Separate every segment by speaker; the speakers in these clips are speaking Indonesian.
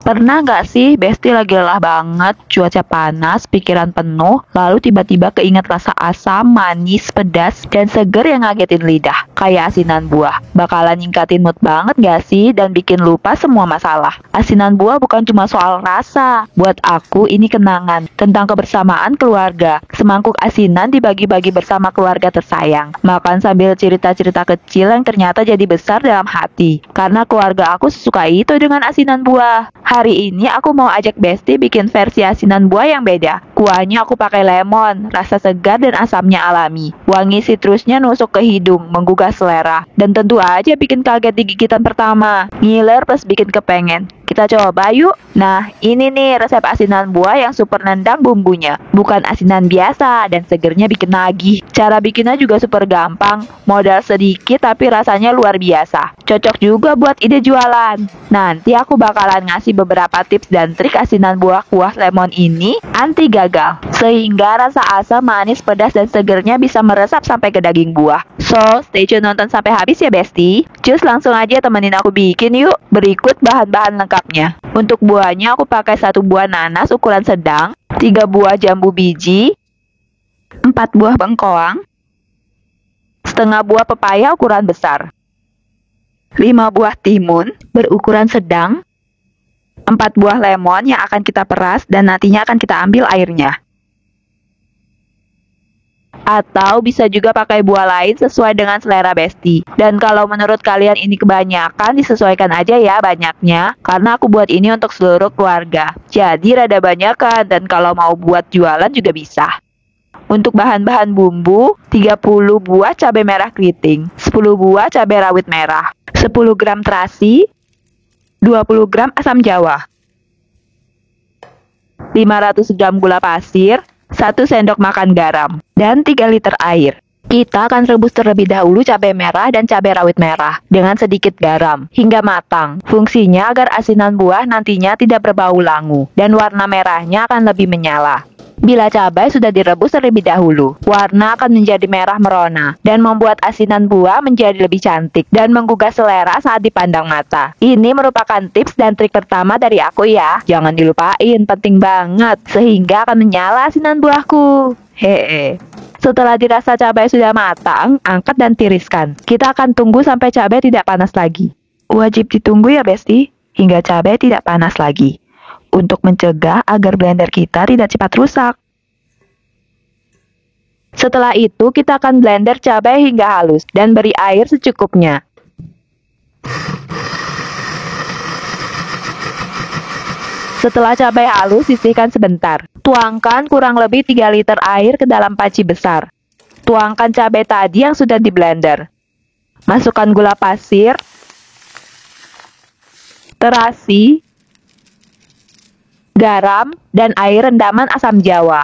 Speaker 1: Pernah nggak sih Besti lagi lelah banget, cuaca panas, pikiran penuh, lalu tiba-tiba keinget rasa asam, manis, pedas, dan seger yang ngagetin lidah, kayak asinan buah. Bakalan ningkatin mood banget nggak sih dan bikin lupa semua masalah. Asinan buah bukan cuma soal rasa. Buat aku ini kenangan tentang kebersamaan keluarga. Semangkuk asinan dibagi-bagi bersama keluarga tersayang. Makan sambil cerita-cerita kecil yang ternyata jadi besar dalam hati. Karena keluarga aku sesuka itu dengan asinan buah. Hari ini aku mau ajak Besti bikin versi asinan buah yang beda. Kuahnya aku pakai lemon, rasa segar dan asamnya alami. Wangi sitrusnya nusuk ke hidung, menggugah selera. Dan tentu aja bikin kaget di gigitan pertama. Ngiler plus bikin kepengen. Kita coba yuk. Nah, ini nih resep asinan buah yang super nendang bumbunya. Bukan asinan biasa dan segernya bikin nagih. Cara bikinnya juga super gampang. Modal sedikit tapi rasanya luar biasa. Cocok juga buat ide jualan. Nanti aku bakalan ngasih beberapa tips dan trik asinan buah kuah lemon ini anti gagal. Sehingga rasa asam, manis, pedas, dan segernya bisa meresap sampai ke daging buah. So, stay tune nonton sampai habis ya Besti. Cus langsung aja temenin aku bikin yuk. Berikut bahan-bahan lengkapnya. Untuk buahnya aku pakai 1 buah nanas ukuran sedang, 3 buah jambu biji, 4 buah bengkoang, setengah buah pepaya ukuran besar, 5 buah timun berukuran sedang, 4 buah lemon yang akan kita peras dan nantinya akan kita ambil airnya. Atau bisa juga pakai buah lain sesuai dengan selera Besti. Dan kalau menurut kalian ini kebanyakan, disesuaikan aja ya banyaknya. Karena aku buat ini untuk seluruh keluarga. Jadi rada banyakan dan kalau mau buat jualan juga bisa. Untuk bahan-bahan bumbu, 30 buah cabai merah keriting, 10 buah cabai rawit merah, 10 gram terasi, 20 gram asam jawa, 500 gram gula pasir, 1 sendok makan garam, dan 3 liter air. Kita akan rebus terlebih dahulu cabai merah dan cabai rawit merah dengan sedikit garam hingga matang. Fungsinya agar asinan buah nantinya tidak berbau langu dan warna merahnya akan lebih menyala. Bila cabai sudah direbus terlebih dahulu, warna akan menjadi merah merona dan membuat asinan buah menjadi lebih cantik dan menggugah selera saat dipandang mata. Ini merupakan tips dan trik pertama dari aku ya. Jangan dilupain, penting banget, sehingga akan menyala asinan buahku. Hehe. Setelah dirasa cabai sudah matang, angkat dan tiriskan. Kita akan tunggu sampai cabai tidak panas lagi. Wajib ditunggu ya Besti, hingga cabai tidak panas lagi. Untuk mencegah agar blender kita tidak cepat rusak. Setelah itu kita akan blender cabai hingga halus dan beri air secukupnya. Setelah cabai halus, sisihkan sebentar. Tuangkan kurang lebih 3 liter air ke dalam panci besar. Tuangkan cabai tadi yang sudah di blender. Masukkan gula pasir, terasi, garam, dan air rendaman asam jawa.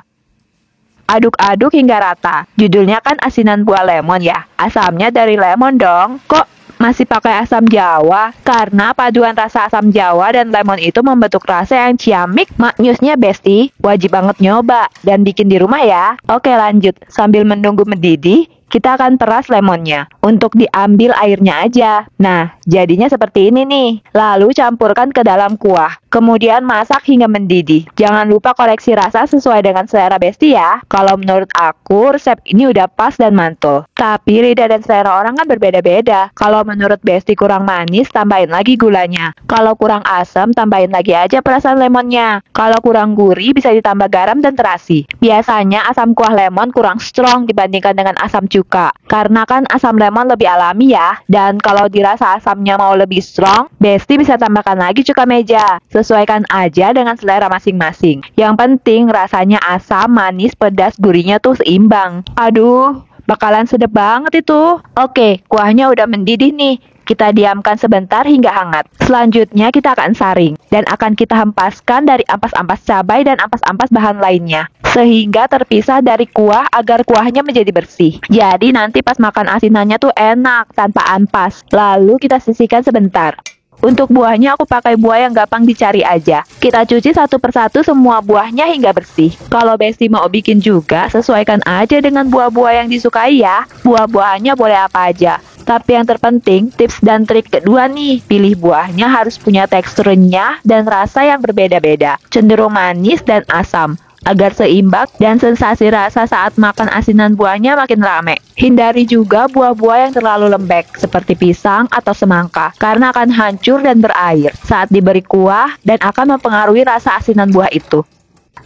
Speaker 1: Aduk-aduk hingga rata. Judulnya kan asinan buah lemon ya. Asamnya dari lemon dong. Kok masih pakai asam jawa? Karena paduan rasa asam jawa dan lemon itu membentuk rasa yang ciamik. Maknyusnya Besti, wajib banget nyoba dan bikin di rumah ya. Oke lanjut, sambil menunggu mendidih, kita akan peras lemonnya untuk diambil airnya aja. Nah, jadinya seperti ini nih. Lalu campurkan ke dalam kuah. Kemudian masak hingga mendidih. Jangan lupa koreksi rasa sesuai dengan selera Besti ya. Kalau menurut aku, resep ini udah pas dan mantul. Tapi lidah dan selera orang kan berbeda-beda. Kalau menurut Besti kurang manis, tambahin lagi gulanya. Kalau kurang asam, tambahin lagi aja perasan lemonnya. Kalau kurang gurih, bisa ditambah garam dan terasi. Biasanya asam kuah lemon kurang strong dibandingkan dengan asam cuka. Karena kan asam lemon lebih alami ya. Dan kalau dirasa asamnya mau lebih strong, Besti bisa tambahkan lagi cuka meja. Sesuaikan aja dengan selera masing-masing. Yang penting rasanya asam, manis, pedas, gurihnya tuh seimbang. Aduh, bakalan sedap banget itu. Oke, kuahnya udah mendidih nih. Kita diamkan sebentar hingga hangat. Selanjutnya kita akan saring dan akan kita hempaskan dari ampas-ampas cabai dan ampas-ampas bahan lainnya. Sehingga terpisah dari kuah agar kuahnya menjadi bersih. Jadi nanti pas makan asinannya tuh enak tanpa ampas. Lalu kita sisihkan sebentar. Untuk buahnya aku pakai buah yang gampang dicari aja. Kita cuci satu persatu semua buahnya hingga bersih. Kalau Besti mau bikin juga, sesuaikan aja dengan buah-buah yang disukai ya. Buah-buahannya boleh apa aja. Tapi yang terpenting, tips dan trik kedua nih, pilih buahnya harus punya teksturnya dan rasa yang berbeda-beda, cenderung manis dan asam, agar seimbang dan sensasi rasa saat makan asinan buahnya makin rame. Hindari juga buah-buah yang terlalu lembek, seperti pisang atau semangka, karena akan hancur dan berair saat diberi kuah dan akan mempengaruhi rasa asinan buah itu.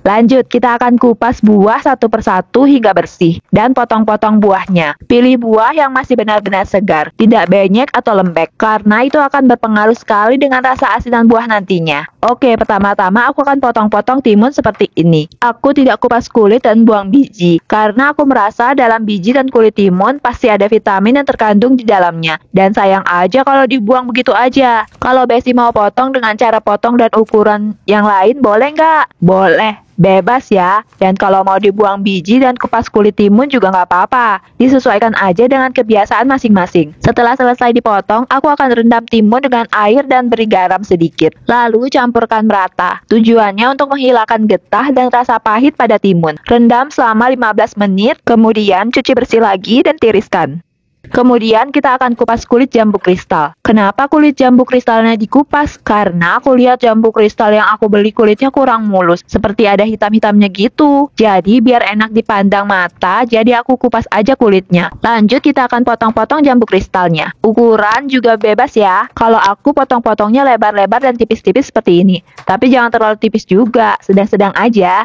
Speaker 1: Lanjut, kita akan kupas buah satu persatu hingga bersih dan potong-potong buahnya. Pilih buah yang masih benar-benar segar, tidak benyek atau lembek, karena itu akan berpengaruh sekali dengan rasa asinan buah nantinya. Oke, pertama-tama aku akan potong-potong timun seperti ini. Aku tidak kupas kulit dan buang biji, karena aku merasa dalam biji dan kulit timun pasti ada vitamin yang terkandung di dalamnya. Dan sayang aja kalau dibuang begitu aja. Kalau Besti mau potong dengan cara potong dan ukuran yang lain, boleh nggak? Boleh. Bebas ya, dan kalau mau dibuang biji dan kupas kulit timun juga nggak apa-apa. Disesuaikan aja dengan kebiasaan masing-masing. Setelah selesai dipotong, aku akan rendam timun dengan air dan beri garam sedikit. Lalu campurkan merata. Tujuannya untuk menghilangkan getah dan rasa pahit pada timun. Rendam selama 15 menit, kemudian cuci bersih lagi dan tiriskan. Kemudian kita akan kupas kulit jambu kristal. Kenapa kulit jambu kristalnya dikupas? Karena aku lihat jambu kristal yang aku beli kulitnya kurang mulus, seperti ada hitam-hitamnya gitu. Jadi biar enak dipandang mata, jadi aku kupas aja kulitnya. Lanjut kita akan potong-potong jambu kristalnya. Ukuran juga bebas ya. Kalau aku potong-potongnya lebar-lebar dan tipis-tipis seperti ini. Tapi jangan terlalu tipis juga, sedang-sedang aja.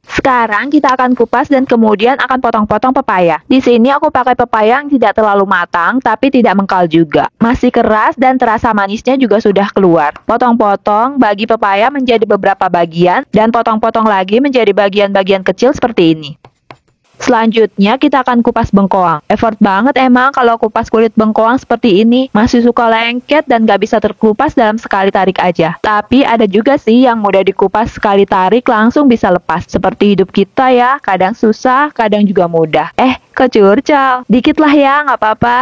Speaker 1: Sekarang kita akan kupas dan kemudian akan potong-potong pepaya. Di sini aku pakai pepaya yang tidak terlalu matang tapi tidak mengkal juga. Masih keras dan terasa manisnya juga sudah keluar. Potong-potong, bagi pepaya menjadi beberapa bagian dan potong-potong lagi menjadi bagian-bagian kecil seperti ini. Selanjutnya kita akan kupas bengkoang. Effort banget emang kalau kupas kulit bengkoang seperti ini. Masih suka lengket dan gak bisa terkupas dalam sekali tarik aja. Tapi ada juga sih yang mudah dikupas sekali tarik langsung bisa lepas. Seperti hidup kita ya, kadang susah, kadang juga mudah. Kecurcal, dikit lah ya, nggak apa-apa.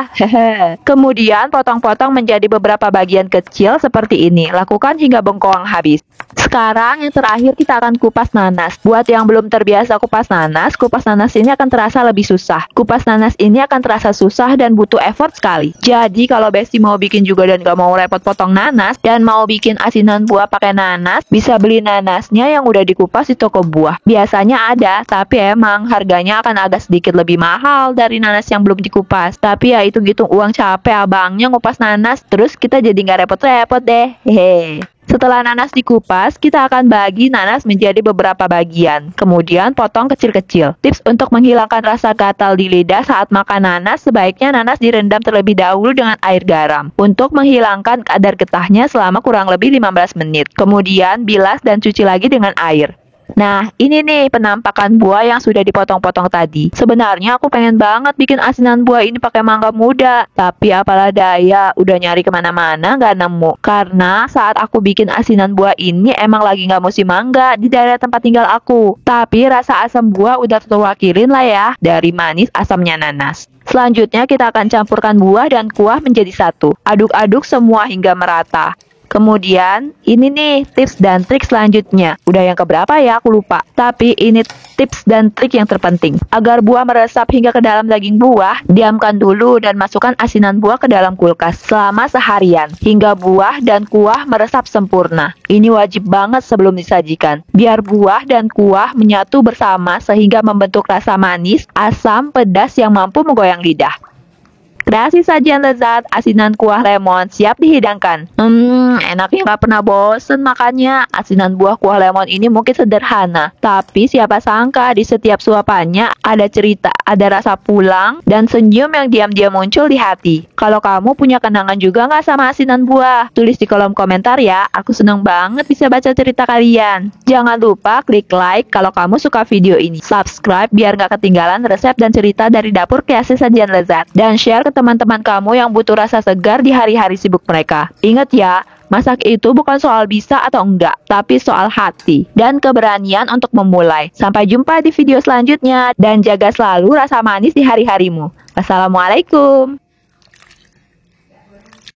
Speaker 1: Kemudian potong-potong menjadi beberapa bagian kecil seperti ini. Lakukan hingga bengkoang habis. Sekarang yang terakhir kita akan kupas nanas. Buat yang belum terbiasa kupas nanas ini akan terasa lebih susah. Kupas nanas ini akan terasa susah dan butuh effort sekali. Jadi kalau Besti mau bikin juga dan gak mau repot potong nanas dan mau bikin asinan buah pakai nanas, bisa beli nanasnya yang udah dikupas di toko buah. Biasanya ada, tapi emang harganya akan agak sedikit lebih mahal dari nanas yang belum dikupas. Tapi ya hitung-hitung uang capek abangnya ngupas nanas, terus kita jadi nggak repot-repot deh. Hehe. Setelah nanas dikupas, kita akan bagi nanas menjadi beberapa bagian. Kemudian potong kecil-kecil. Tips untuk menghilangkan rasa gatal di lidah saat makan nanas, sebaiknya nanas direndam terlebih dahulu dengan air garam untuk menghilangkan kadar getahnya selama kurang lebih 15 menit. Kemudian bilas dan cuci lagi dengan air. Nah, ini nih penampakan buah yang sudah dipotong-potong tadi. Sebenarnya aku pengen banget bikin asinan buah ini pakai mangga muda. Tapi apalah daya, udah nyari kemana-mana nggak nemu. Karena saat aku bikin asinan buah ini emang lagi nggak musim mangga di daerah tempat tinggal aku. Tapi rasa asam buah udah terwakilin lah ya dari manis asamnya nanas. Selanjutnya kita akan campurkan buah dan kuah menjadi satu. Aduk-aduk semua hingga merata. Kemudian ini nih tips dan trik selanjutnya. Udah yang keberapa ya aku lupa. Tapi ini tips dan trik yang terpenting. Agar buah meresap hingga ke dalam daging buah, diamkan dulu dan masukkan asinan buah ke dalam kulkas selama seharian hingga buah dan kuah meresap sempurna. Ini wajib banget sebelum disajikan. Biar buah dan kuah menyatu bersama sehingga membentuk rasa manis, asam, pedas yang mampu menggoyang lidah. Kreasi sajian lezat, asinan kuah lemon siap dihidangkan. Enaknya gak pernah bosen makannya. Asinan buah kuah lemon ini mungkin sederhana, tapi siapa sangka di setiap suapannya ada cerita, ada rasa pulang, dan senyum yang diam-diam muncul di hati. Kalau kamu punya kenangan juga gak sama asinan buah? Tulis di kolom komentar ya, aku seneng banget bisa baca cerita kalian. Jangan lupa klik like kalau kamu suka video ini. Subscribe biar gak ketinggalan resep dan cerita dari dapur kreasi sajian lezat. Dan share ke teman-teman kamu yang butuh rasa segar di hari-hari sibuk mereka. Ingat ya, masak itu bukan soal bisa atau enggak, tapi soal hati dan keberanian untuk memulai. Sampai jumpa di video selanjutnya dan jaga selalu rasa manis di hari-harimu. Wassalamualaikum.